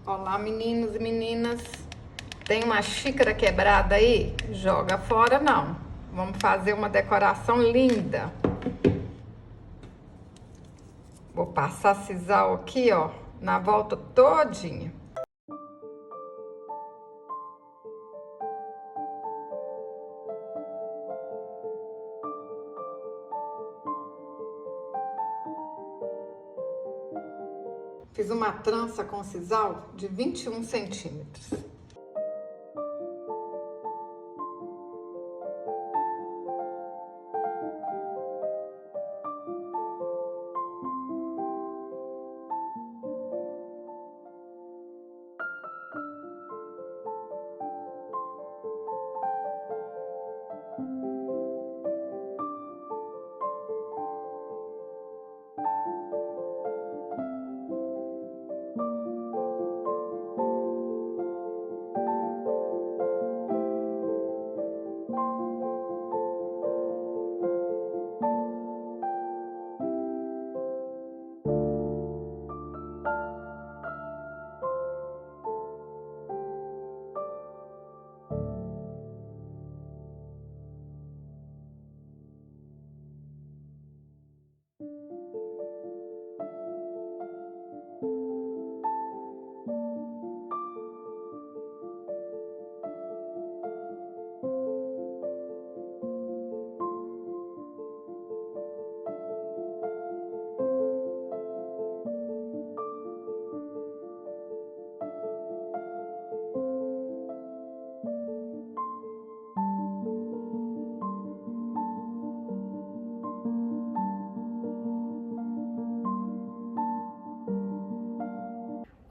Olá, meninos e meninas. Tem uma xícara quebrada aí? Joga fora, não. Vamos fazer uma decoração linda. Vou passar sisal aqui, ó, na volta todinha. Fiz uma trança com sisal de 21 centímetros.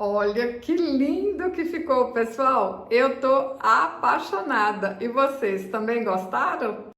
Olha que lindo que ficou, pessoal! Eu tô apaixonada. E vocês também gostaram?